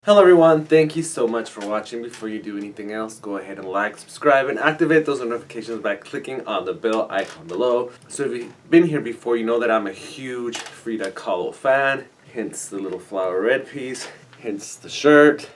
Hello everyone, thank you so much for watching. Before you do anything else, go ahead and like, subscribe, and activate those notifications by clicking on the bell icon below. So if you've been here before, you know that I'm a huge Frida Kahlo fan, hence the little flower red piece, hence the shirt.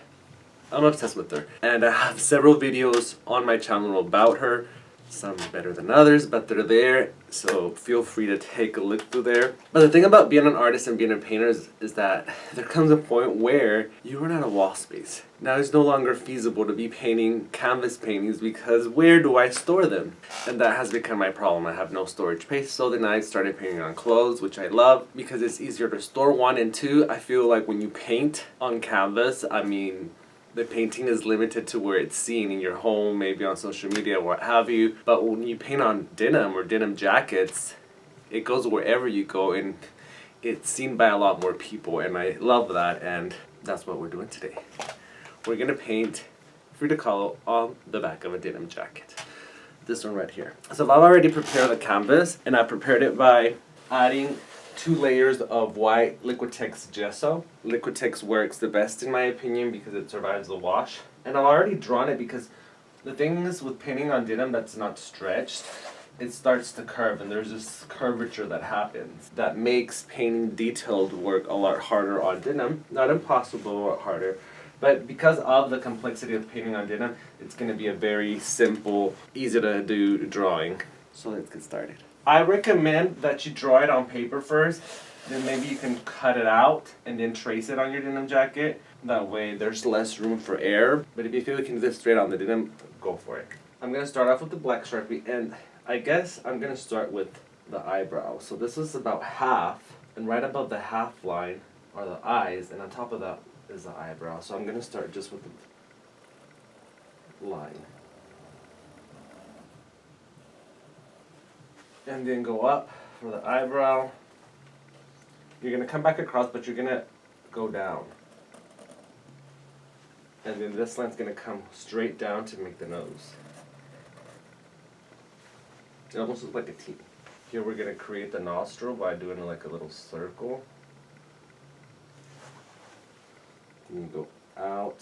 I'm obsessed with her. And I have several videos on my channel about her. Some better than others, but they're there, so feel free to take a look through there. But the thing about being an artist and being a painter is that there comes a point where you run out of wall space. Now it's no longer feasible to be painting canvas paintings because where do I store them? And that has become my problem. I have no storage space, so then I started painting on clothes, which I love because it's easier to store. One, and two, I feel like when you paint on canvas, the painting is limited to where it's seen in your home, maybe on social media, what have you. But when you paint on denim or denim jackets, it goes wherever you go and it's seen by a lot more people, and I love that, and that's what we're doing today. We're gonna paint Frida Kahlo on the back of a denim jacket. This one right here. So I've already prepared the canvas, and I prepared it by adding 2 layers of white Liquitex gesso. Liquitex works the best in my opinion because it survives the wash. And I've already drawn it because the thing is with painting on denim that's not stretched, it starts to curve, and there's this curvature that happens that makes painting detailed work a lot harder on denim. Not impossible, a lot harder. But because of the complexity of painting on denim, it's going to be a very simple, easy to do drawing. So let's get started. I recommend that you draw it on paper first, then maybe you can cut it out and then trace it on your denim jacket. That way there's less room for error. But if you feel you can do this straight on the denim, go for it. I'm going to start off with the black Sharpie, and I guess I'm going to start with the eyebrow. So this is about half, and right above the half line are the eyes, and on top of that is the eyebrow. So I'm going to start just with the line. And then go up for the eyebrow. You're going to come back across, but you're going to go down. And then this line's going to come straight down to make the nose. It almost looks like a T. Here we're going to create the nostril by doing like a little circle. Then you go out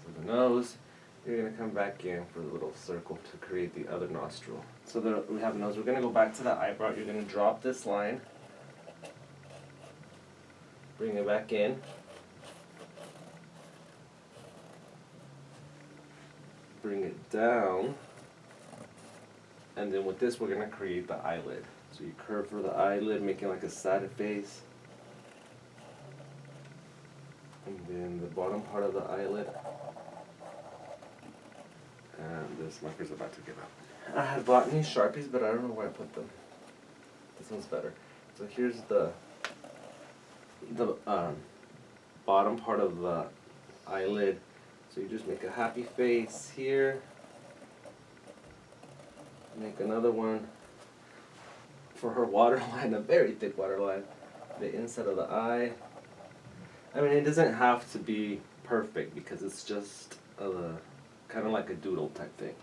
for the nose. You're going to come back in for the little circle to create the other nostril. So that we have a nose. We're going to go back to the eyebrow. You're going to drop this line. Bring it back in. Bring it down. And then with this, we're going to create the eyelid. So you curve for the eyelid, making like a sad face. And then the bottom part of the eyelid. And this marker's about to give up. I had bought new Sharpies, but I don't know where I put them. This one's better. So here's the bottom part of the eyelid. So you just make a happy face here. Make another one for her waterline, a very thick waterline. The inside of the eye. I mean, it doesn't have to be perfect because it's just kind of like a doodle type thing.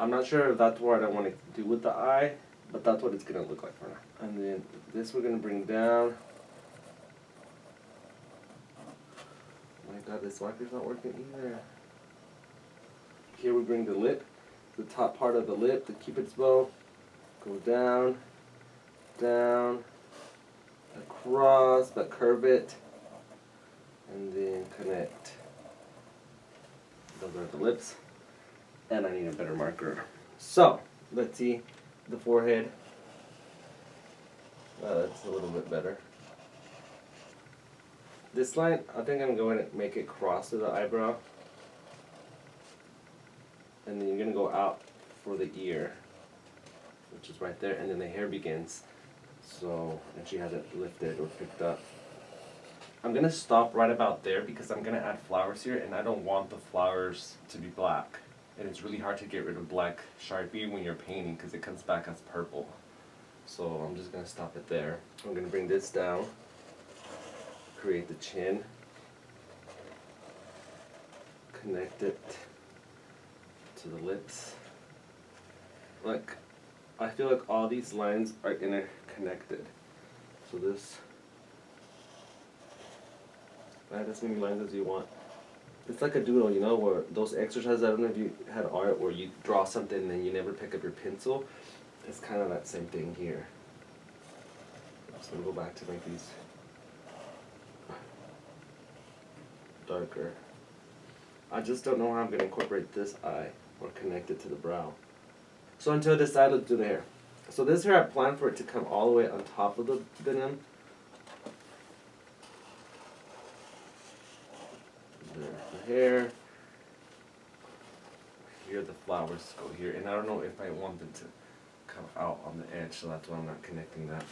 I'm not sure if that's what I want to do with the eye, but that's what it's going to look like for now. And then this we're going to bring down. Oh my god, this marker's not working either. Here we bring the lip, the top part of the lip, the cupid's bow. Go down, down, across, but curve it, and then connect. Those are the lips, and I need a better marker. So, let's see the forehead. That's a little bit better. This line, I think I'm going to make it cross to the eyebrow. And then you're going to go out for the ear, which is right there, and then the hair begins. So, and she has it lifted or picked up. I'm going to stop right about there because I'm going to add flowers here, and I don't want the flowers to be black. And it's really hard to get rid of black Sharpie when you're painting because it comes back as purple. So I'm just going to stop it there. I'm going to bring this down, create the chin, connect it to the lips. Like, I feel like all these lines are interconnected. So this add as many lines as you want. It's like a doodle, you know, where those exercises, I don't know if you had art where you draw something and then you never pick up your pencil. It's kind of that same thing here. So we'll go back to make these darker. I just don't know how I'm going to incorporate this eye or connect it to the brow. So until I decide, let's do the hair. So this hair, I plan for it to come all the way on top of the denim. There's the hair. Here the flowers go here. And I don't know if I want them to come out on the edge, so that's why I'm not connecting that.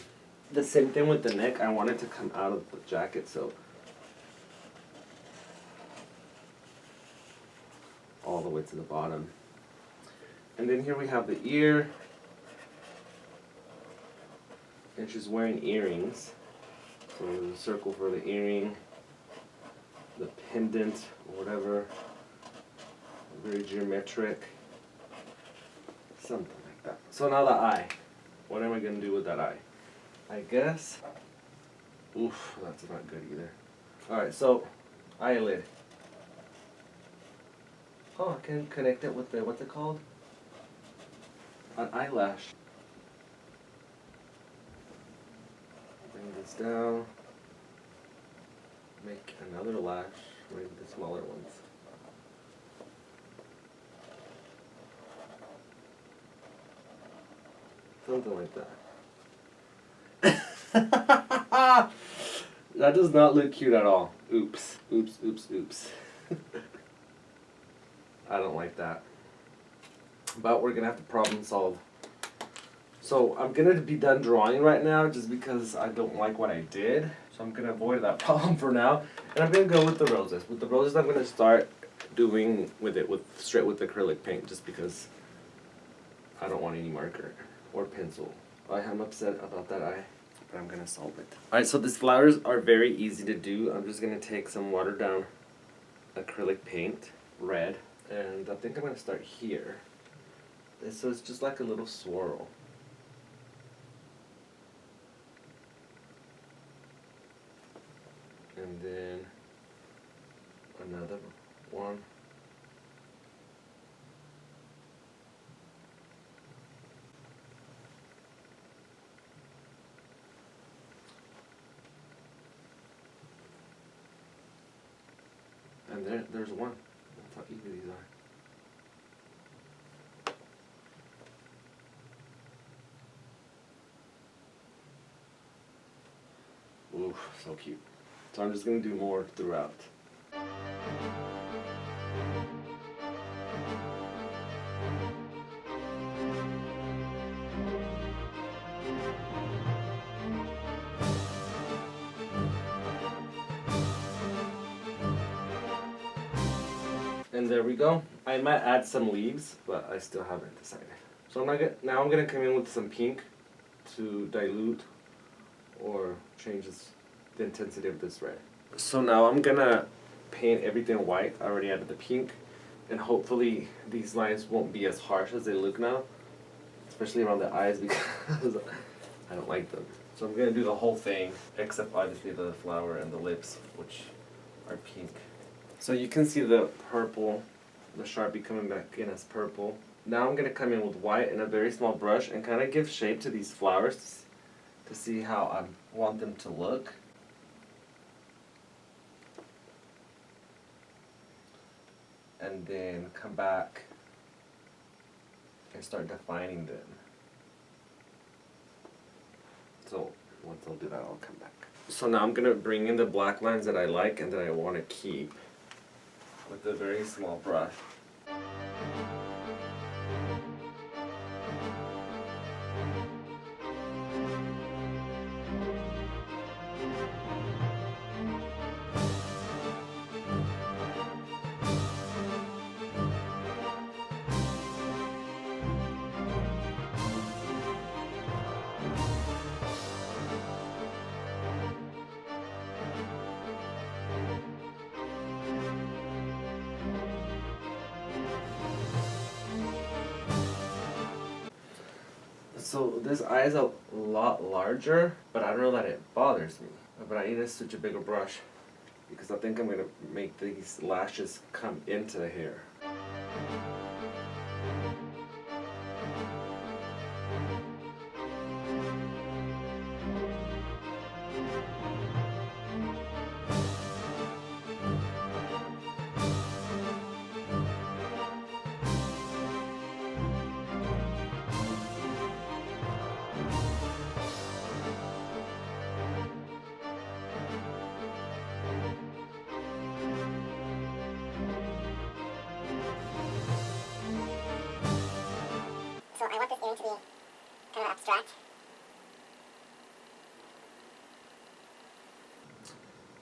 The same thing with the neck. I want it to come out of the jacket, so all the way to the bottom. And then here we have the ear. And she's wearing earrings. So there's a circle for the earring, the pendant, or whatever. Very geometric. Something like that. So now the eye. What am I going to do with that eye? I guess. Oof, that's not good either. Alright, so eyelid. Oh, I can connect it with the, what's it called? An eyelash. Bring this down. Make another lash, maybe the smaller ones. Something like that. That does not look cute at all. Oops. Oops, oops, oops. I don't like that. But we're gonna have to problem solve. So I'm gonna be done drawing right now just because I don't like what I did. So I'm gonna avoid that problem for now. And I'm gonna go with the roses. With the roses I'm gonna start doing straight with acrylic paint just because I don't want any marker or pencil. I am upset about that eye, but I'm gonna solve it. Alright, so these flowers are very easy to do. I'm just gonna take some watered down acrylic paint, red, and I think I'm gonna start here. So it's just like a little swirl. And then another one. And there's one. That's how easy these are. Ooh, so cute. So I'm just going to do more throughout. And there we go. I might add some leaves, but I still haven't decided. So now I'm gonna come in with some pink to dilute or change the intensity of this red. So now I'm gonna paint everything white. I already added the pink, and hopefully these lines won't be as harsh as they look now, especially around the eyes because I don't like them. So I'm gonna do the whole thing, except obviously the flower and the lips, which are pink. So you can see the purple, the Sharpie coming back in as purple. Now I'm going to come in with white and a very small brush and kind of give shape to these flowers to see how I want them to look. And then come back and start defining them. So once I'll do that, I'll come back. So now I'm going to bring in the black lines that I like and that I want to keep with a very small brush. So this eye is a lot larger, but I don't know that it bothers me. But I need to switch a bigger brush because I think I'm going to make these lashes come into the hair. So I want this earring to be kind of abstract.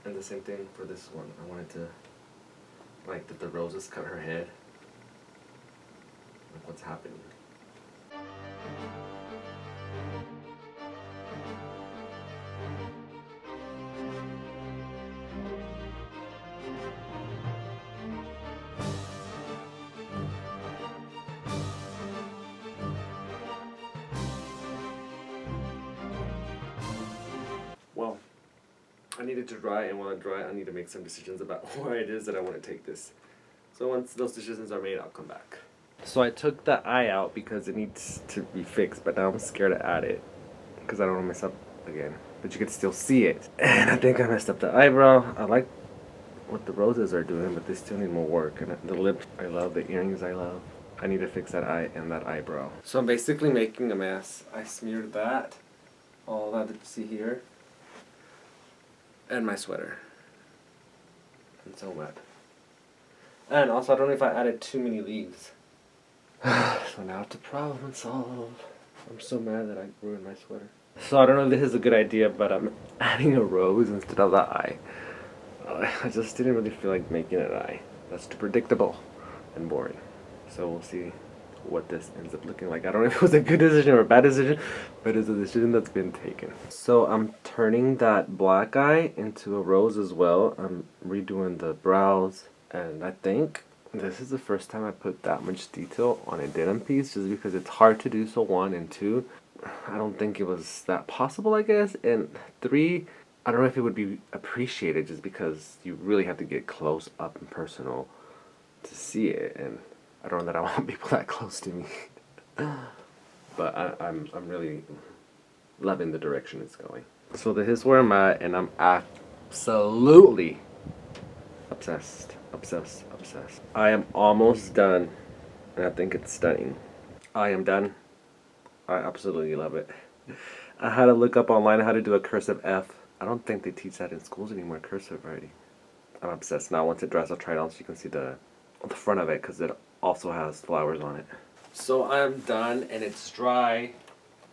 And the same thing for this one. I wanted to, like, that the roses cut her head. Like, what's happening? Well, I need it to dry, and while it dry, I need to make some decisions about where it is that I want to take this. So once those decisions are made, I'll come back. So I took the eye out because it needs to be fixed, but now I'm scared to add it because I don't want to mess up again. But you can still see it. And I think I messed up the eyebrow. I like what the roses are doing, but they still need more work. And the lips I love, the earrings I love. I need to fix that eye and that eyebrow. So I'm basically making a mess. I smeared that, all that you see here, and my sweater. I'm so wet. And also, I don't know if I added too many leaves. So now it's a problem solved. I'm so mad that I ruined my sweater. So I don't know if this is a good idea, but I'm adding a rose instead of the eye. I just didn't really feel like making an eye. That's too predictable and boring. So we'll see what this ends up looking like. I don't know if it was a good decision or a bad decision, but it's a decision that's been taken. So I'm turning that black eye into a rose as well. I'm redoing the brows, and I think this is the first time I put that much detail on a denim piece, just because it's hard to do, so 1, and 2, I don't think it was that possible, I guess, and 3, I don't know if it would be appreciated, just because you really have to get close up and personal to see it, and I don't know that I want people that close to me. But I'm really loving the direction it's going. So this is where I'm at, and I'm absolutely obsessed. I am almost done, and I think it's stunning. I am done. I absolutely love it. I had to look up online how to do a cursive F. I don't think they teach that in schools anymore, cursive writing. I'm obsessed. Now once it dries, I'll try it on so you can see the front of it, because it also has flowers on it. So I'm done, and it's dry.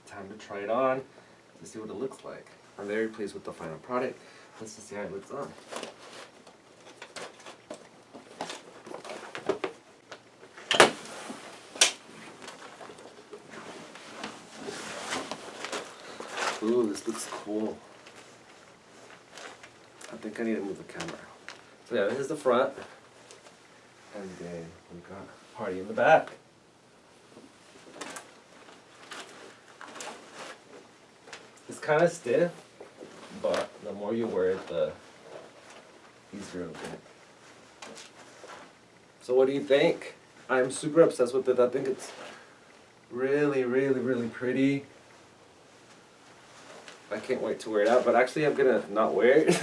Time to try it on to see what it looks like. I'm very pleased with the final product. Let's just see how it looks on. Ooh, this looks cool. I think I need to move the camera. So yeah, this is the front. And then we got party in the back. It's kind of stiff, but the more you wear it, the easier it'll get. So what do you think? I'm super obsessed with it. I think it's really, really, really pretty. I can't wait to wear it out, but actually I'm gonna not wear it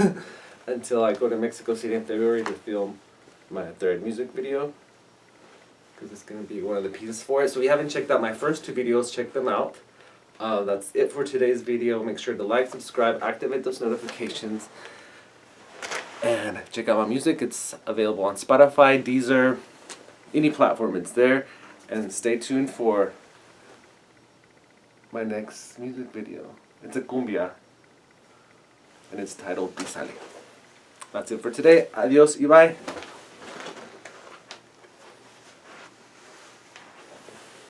until I go to Mexico City in February to film my 3rd music video, because it's gonna be one of the pieces for it. So if you haven't checked out my first 2 videos, check them out. That's it for today's video. Make sure to like, subscribe, activate those notifications, and check out my music. It's available on Spotify, Deezer, any platform, it's there. And stay tuned for my next music video. It's a cumbia, and it's titled Pisale. That's it for today. Adios y bye.